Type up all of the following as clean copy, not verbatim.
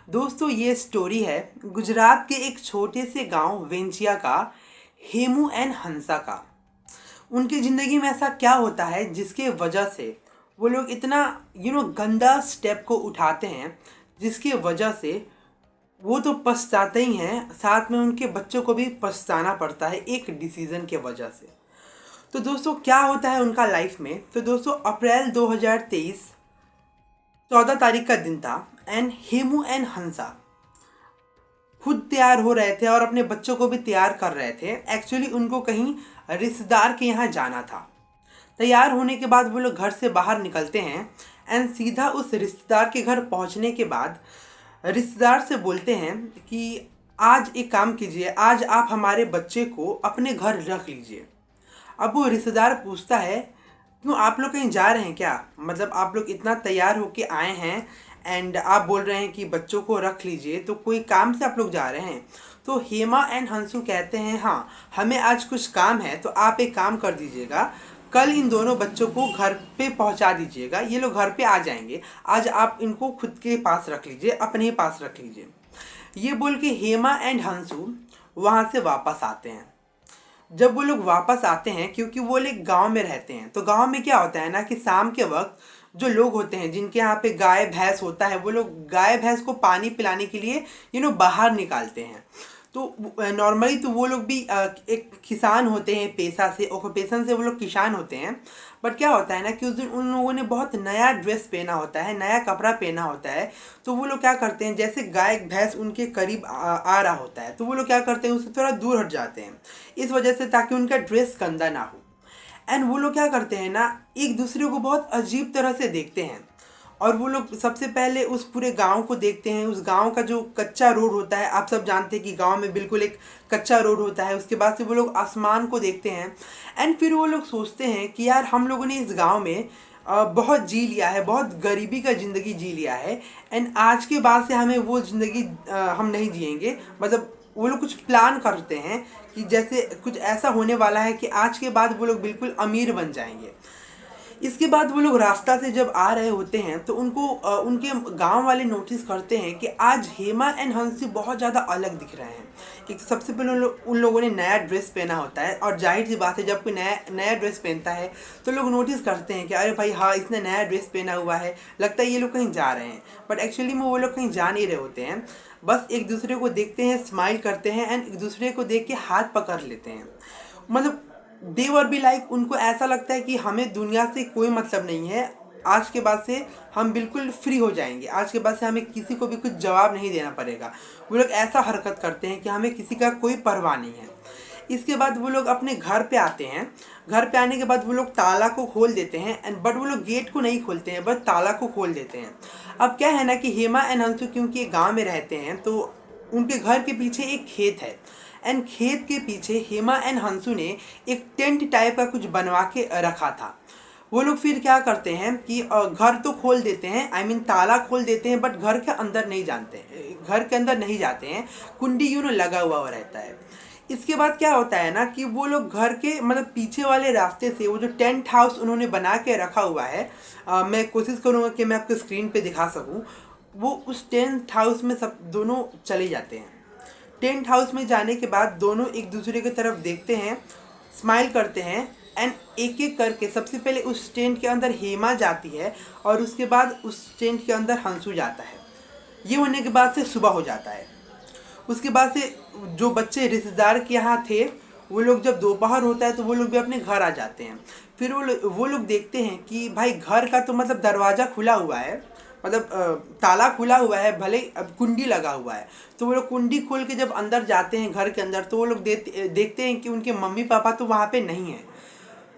दोस्तों ये स्टोरी है गुजरात के एक छोटे से गांव वेंचिया का, हेमू एंड हंसा का। उनकी ज़िंदगी में ऐसा क्या होता है जिसके वजह से वो लोग इतना गंदा स्टेप को उठाते हैं, जिसकी वजह से वो तो पछताते ही हैं, साथ में उनके बच्चों को भी पछताना पड़ता है एक डिसीज़न के वजह से। तो दोस्तों क्या होता है उनका लाइफ में। तो दोस्तों अप्रैल 2023 14 तारीख का दिन था एंड हेमू एंड हंसा खुद तैयार हो रहे थे और अपने बच्चों को भी तैयार कर रहे थे। एक्चुअली उनको कहीं रिश्तेदार के यहाँ जाना था। तैयार होने के बाद वो लोग घर से बाहर निकलते हैं एंड सीधा उस रिश्तेदार के घर पहुँचने के बाद रिश्तेदार से बोलते हैं कि आज एक काम कीजिए, आज आप हमारे बच्चे को अपने घर रख लीजिए। अब वो रिश्तेदार पूछता है, क्यों आप लोग कहीं जा रहे हैं क्या? मतलब आप लोग इतना तैयार होके आए हैं एंड आप बोल रहे हैं कि बच्चों को रख लीजिए, तो कोई काम से आप लोग जा रहे हैं? तो हेमा एंड हंसू कहते हैं हाँ, हमें आज कुछ काम है, तो आप एक काम कर दीजिएगा, कल इन दोनों बच्चों को घर पे पहुंचा दीजिएगा, ये लोग घर पे आ जाएंगे, आज आप इनको खुद के पास रख लीजिए, अपने ही पास रख लीजिए। ये बोल के हेमा एंड हंसू वहाँ से वापस आते हैं। जब वो लोग वापस आते हैं, क्योंकि वो लोग गांव में रहते हैं, तो गांव में क्या होता है ना कि शाम के वक्त जो लोग होते हैं जिनके यहाँ पे गाय भैंस होता है, वो लोग गाय भैंस को पानी पिलाने के लिए बाहर निकालते हैं। तो नॉर्मली तो वो लोग भी एक किसान होते हैं, पेशा से ऑक्यूपेशन से वो लोग किसान होते हैं। बट क्या होता है ना कि उस दिन उन लोगों ने बहुत नया ड्रेस पहना होता है, नया कपड़ा पहना होता है। तो वो लोग क्या करते हैं, जैसे गाय भैंस उनके करीब आ रहा होता है, तो वो लोग क्या करते हैं, उससे थोड़ा दूर हट जाते हैं, इस वजह से ताकि उनका ड्रेस गंदा ना हो। एंड वो लोग क्या करते हैं ना, एक दूसरे को बहुत अजीब तरह से देखते हैं। और वो लोग सबसे पहले उस पूरे गांव को देखते हैं। उस गांव का जो कच्चा रोड होता है, आप सब जानते हैं कि गांव में बिल्कुल एक कच्चा रोड होता है। उसके बाद से वो लोग आसमान को देखते हैं एंड फिर वो लोग सोचते हैं कि यार हम लोगों ने इस गांव में बहुत जी लिया है, बहुत गरीबी का ज़िंदगी जी लिया है एंड आज के बाद से हमें वो ज़िंदगी हम नहीं जिएंगे। मतलब वो लोग कुछ प्लान करते हैं कि जैसे कुछ ऐसा होने वाला है कि आज के बाद वो लोग बिल्कुल अमीर बन जाएंगे। इसके बाद वो लोग रास्ता से जब आ रहे होते हैं तो उनको उनके गांव वाले नोटिस करते हैं कि आज हेमा एंड हंसी बहुत ज़्यादा अलग दिख रहे हैं। एक तो सबसे पहले उन लोगों ने नया ड्रेस पहना होता है, और जाहिर सी बात है जब कोई नया नया ड्रेस पहनता है तो लोग नोटिस करते हैं कि अरे भाई हाँ, इसने नया ड्रेस पहना हुआ है, लगता है ये लोग कहीं जा रहे हैं। बट एक्चुअली में वो लोग कहीं जा नहीं रहे होते हैं, बस एक दूसरे को देखते हैं, स्माइल करते हैं एंड एक दूसरे को देख के हाथ पकड़ लेते हैं। मतलब दे वर बी लाइक, उनको ऐसा लगता है कि हमें दुनिया से कोई मतलब नहीं है, आज के बाद से हम बिल्कुल फ्री हो जाएंगे, आज के बाद से हमें किसी को भी कुछ जवाब नहीं देना पड़ेगा। वो लोग ऐसा हरकत करते हैं कि हमें किसी का कोई परवाह नहीं है। इसके बाद वो लोग अपने घर पे आते हैं। घर पे आने के बाद वो लोग ताला को खोल देते हैं एंड बट वो लोग गेट को नहीं खोलते हैं, बस ताला को खोल देते हैं। अब क्या है ना कि हेमा एंड हंसू क्योंकि गाँव में रहते हैं, तो उनके घर के पीछे एक खेत है एंड खेत के पीछे हेमा एंड हंसू ने एक टेंट टाइप का कुछ बनवा के रखा था। वो लोग फिर क्या करते हैं कि घर तो खोल देते हैं, आई मीन ताला खोल देते हैं, बट घर के अंदर नहीं जानते, घर के अंदर नहीं जाते हैं, कुंडी लगा हुआ रहता है। इसके बाद क्या होता है ना कि वो लोग घर के मतलब पीछे वाले रास्ते से, वो जो टेंट हाउस उन्होंने बना के रखा हुआ है, मैं कोशिश करूँगा कि मैं आपको स्क्रीन पे दिखा सकूँ, वो उस टेंट हाउस में सब दोनों चले जाते हैं। टेंट हाउस में जाने के बाद दोनों एक दूसरे की तरफ देखते हैं, स्माइल करते हैं एंड एक एक करके सबसे पहले उस टेंट के अंदर हेमा जाती है और उसके बाद उस टेंट के अंदर हंसू जाता है। ये होने के बाद से सुबह हो जाता है। उसके बाद से जो बच्चे रिश्तेदार के यहाँ थे, वो लोग जब दोपहर होता है तो वो लोग भी अपने घर आ जाते हैं। फिर वो लोग देखते हैं कि भाई घर का तो मतलब दरवाज़ा खुला हुआ है, मतलब ताला खुला हुआ है, भले अब कुंडी लगा हुआ है। तो वो लोग कुंडी खोल के जब अंदर जाते हैं घर के अंदर, तो वो लोग देखते हैं कि उनके मम्मी पापा तो वहाँ पे नहीं हैं।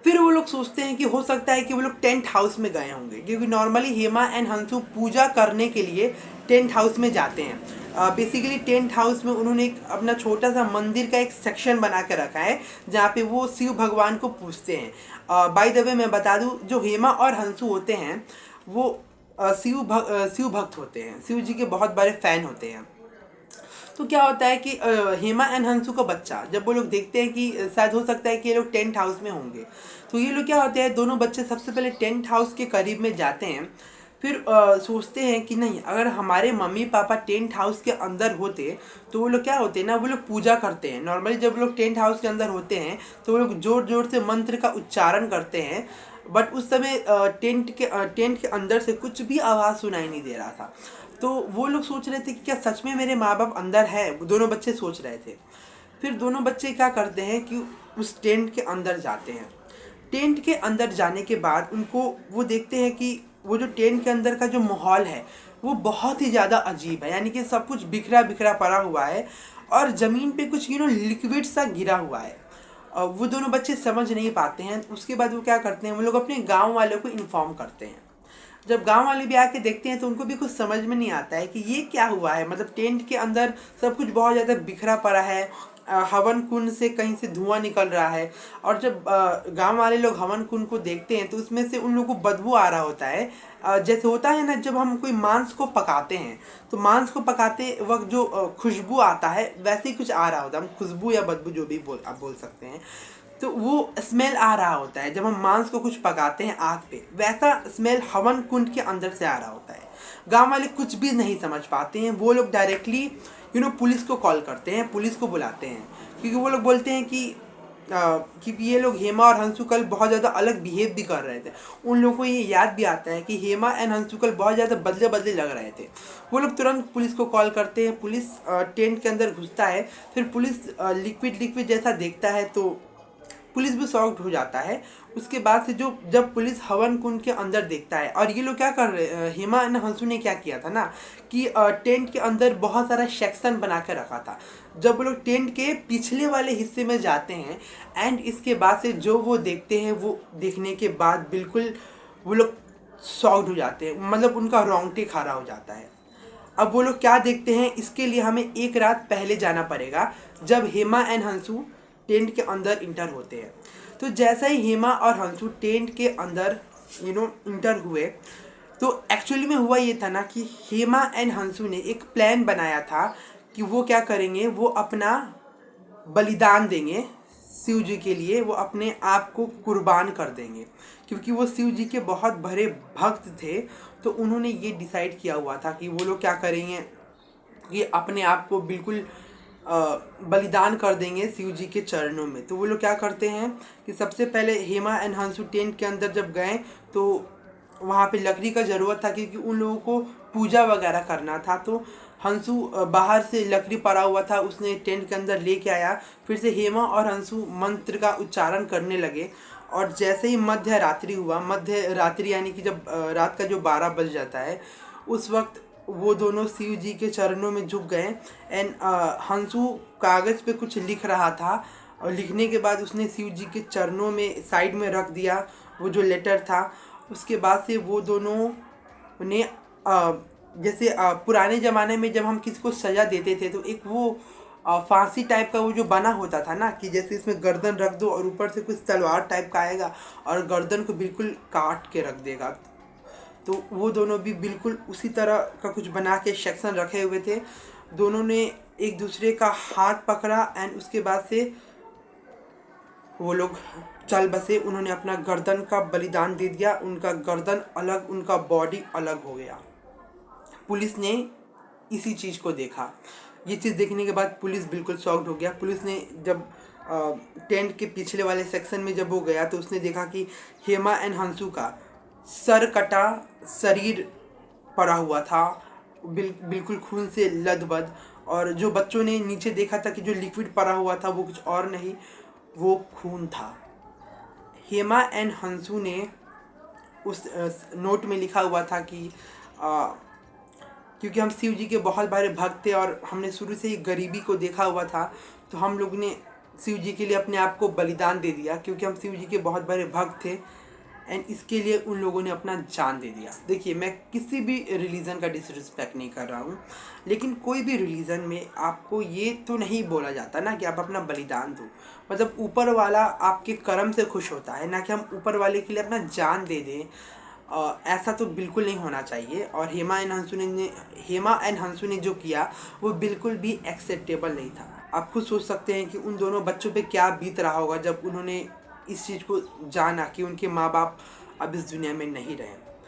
फिर वो लोग सोचते हैं कि हो सकता है कि वो लोग टेंट हाउस में गए होंगे, क्योंकि नॉर्मली हेमा एंड हंसू पूजा करने के लिए टेंट हाउस में जाते हैं। बेसिकली टेंट हाउस में उन्होंने एक अपना छोटा सा मंदिर का एक सेक्शन बना के रखा है, जहाँ पे वो शिव भगवान को पूजते हैं। बाय द वे मैं बता दूँ, जो हेमा और हंसू होते हैं वो शिव भक्त होते हैं, शिव जी के बहुत बड़े फ़ैन होते हैं। तो क्या होता है कि हेमा एंड हंसू का बच्चा, जब वो लोग देखते हैं कि शायद हो सकता है कि ये लोग टेंट हाउस में होंगे, तो ये लोग क्या होते हैं, दोनों बच्चे सबसे पहले टेंट हाउस के करीब में जाते हैं। फिर सोचते हैं कि नहीं, अगर हमारे मम्मी पापा टेंट हाउस के अंदर होते तो वो लोग क्या होते हैं ना, वो लोग पूजा करते हैं। नॉर्मली जब वो लोग टेंट हाउस के अंदर होते हैं तो वो लोग ज़ोर ज़ोर से मंत्र का उच्चारण करते हैं, बट उस समय टेंट के अंदर से कुछ भी आवाज़ सुनाई नहीं दे रहा था। तो वो लोग सोच रहे थे कि क्या सच में मेरे माँ बाप अंदर है, दोनों बच्चे सोच रहे थे। फिर दोनों बच्चे क्या करते हैं कि उस टेंट के अंदर जाते हैं। टेंट के अंदर जाने के बाद उनको वो देखते हैं कि वो जो टेंट के अंदर का जो माहौल है वो बहुत ही ज़्यादा अजीब है, यानी कि सब कुछ बिखरा बिखरा पड़ा हुआ है और ज़मीन पे कुछ लिक्विड सा गिरा हुआ है। वो दोनों बच्चे समझ नहीं पाते हैं। उसके बाद वो क्या करते हैं, वो लोग अपने गांव वालों को इन्फॉर्म करते हैं। जब गांव वाले भी आके देखते हैं तो उनको भी कुछ समझ में नहीं आता है कि ये क्या हुआ है। मतलब टेंट के अंदर सब कुछ बहुत ज़्यादा बिखरा पड़ा है, हवन कुंड से कहीं से धुआं निकल रहा है। और जब गांव वाले लोग हवन कुंड को देखते हैं तो उसमें से उन लोगों को बदबू आ रहा होता है। जैसे होता है ना, जब हम कोई मांस को पकाते हैं तो मांस को पकाते वक्त जो खुशबू आता है वैसे ही कुछ आ रहा होता है। हम खुशबू या बदबू जो भी आप बोल सकते हैं, तो वो स्मेल आ रहा होता है। जब हम मांस को कुछ पकाते हैं आग पे, वैसा स्मेल हवन कुंड के अंदर से आ रहा होता है। गांव वाले कुछ भी नहीं समझ पाते हैं। वो लोग डायरेक्टली पुलिस को कॉल करते हैं, पुलिस को बुलाते हैं, क्योंकि वो लोग बोलते हैं कि ये लोग हेमा और हंसू कल बहुत ज़्यादा अलग बिहेव भी कर रहे थे। उन लोगों को ये याद भी आता है कि हेमा एंड हंसू कल बहुत ज़्यादा बदले बदले लग रहे थे। वो लोग तुरंत पुलिस को कॉल करते हैं। पुलिस टेंट के अंदर घुसता है। फिर पुलिस लिक्विड जैसा देखता है तो पुलिस भी शॉक्ड हो जाता है। उसके बाद से जब पुलिस हवन कुंड के अंदर देखता है, और ये लोग क्या कर रहे, हेमा एंड हंसू ने क्या किया था ना कि टेंट के अंदर बहुत सारा सेक्शन बना के रखा था। जब वो लोग टेंट के पिछले वाले हिस्से में जाते हैं एंड इसके बाद से जो वो देखते हैं, वो देखने के बाद बिल्कुल वो लोग शॉक्ड हो जाते हैं। मतलब उनका रोंगटे खड़ा हो जाता है। अब वो लोग क्या देखते हैं, इसके लिए हमें एक रात पहले जाना पड़ेगा, जब हेमा एंड हंसू टेंट के अंदर इंटर होते हैं। तो जैसा ही हेमा और हंसू टेंट के अंदर इंटर हुए, तो एक्चुअली में हुआ ये था ना कि हेमा एंड हंसू ने एक प्लान बनाया था कि वो क्या करेंगे, वो अपना बलिदान देंगे शिव जी के लिए। वो अपने आप को कुर्बान कर देंगे, क्योंकि वो शिव जी के बहुत बड़े भक्त थे। तो उन्होंने ये डिसाइड किया हुआ था कि वो लोग क्या करेंगे कि अपने आप को बिल्कुल बलिदान कर देंगे शिव जी के चरणों में। तो वो लोग क्या करते हैं कि सबसे पहले हेमा एंड हंसू टेंट के अंदर जब गए तो वहाँ पे लकड़ी का ज़रूरत था, क्योंकि उन लोगों को पूजा वगैरह करना था। तो हंसू बाहर से लकड़ी पड़ा हुआ था, उसने टेंट के अंदर लेके आया। फिर से हेमा और हंसू मंत्र का उच्चारण करने लगे। और जैसे ही मध्य रात्रि हुआ, मध्य रात्रि यानी कि जब रात का जो 12 बज जाता है, उस वक्त वो दोनों शिव जी के चरणों में झुक गए। एंड हंसू कागज़ पे कुछ लिख रहा था, और लिखने के बाद उसने शिव जी के चरणों में साइड में रख दिया वो जो लेटर था। उसके बाद से वो दोनों ने जैसे पुराने ज़माने में जब हम किसी को सज़ा देते थे तो एक वो फांसी टाइप का वो जो बना होता था ना, कि जैसे इसमें गर्दन रख दो और ऊपर से कुछ तलवार टाइप का आएगा और गर्दन को बिल्कुल काट के रख देगा। तो वो दोनों भी बिल्कुल उसी तरह का कुछ बना के सेक्शन रखे हुए थे। दोनों ने एक दूसरे का हाथ पकड़ा एंड उसके बाद से वो लोग चल बसे। उन्होंने अपना गर्दन का बलिदान दे दिया। उनका गर्दन अलग, उनका बॉडी अलग हो गया। पुलिस ने इसी चीज़ को देखा। ये चीज़ देखने के बाद पुलिस बिल्कुल शॉक्ड हो गया। पुलिस ने जब टेंट के पिछले वाले सेक्शन में जब वो गया तो उसने देखा कि हेमा एंड हंसू का सर कटा शरीर पड़ा हुआ था, बिल्कुल खून से लथबथ। और जो बच्चों ने नीचे देखा था कि जो लिक्विड पड़ा हुआ था वो कुछ और नहीं, वो खून था। हेमा एंड हंसू ने उस नोट में लिखा हुआ था कि क्योंकि हम शिव जी के बहुत बड़े भक्त थे और हमने शुरू से ही गरीबी को देखा हुआ था, तो हम लोग ने शिव जी के लिए अपने आप को बलिदान दे दिया, क्योंकि हम शिव जी के बहुत बड़े भक्त थे। एंड इसके लिए उन लोगों ने अपना जान दे दिया। देखिए, मैं किसी भी रिलीजन का डिसरिस्पेक्ट नहीं कर रहा हूँ, लेकिन कोई भी रिलीजन में आपको ये तो नहीं बोला जाता ना कि आप अपना बलिदान दो। मतलब हूँ वाला आपके कर्म से खुश होता है, ना कि हम ऊपर वाले के लिए अपना जान दे दें। ऐसा तो बिल्कुल नहीं होना चाहिए। और हेमा एंड हंसू ने जो किया वो बिल्कुल भी एक्सेप्टेबल नहीं था। आप खुद सोच सकते हैं कि उन दोनों बच्चों पे क्या बीत रहा होगा जब उन्होंने इस चीज़ को जाना कि उनके माँ बाप अब इस दुनिया में नहीं रहे।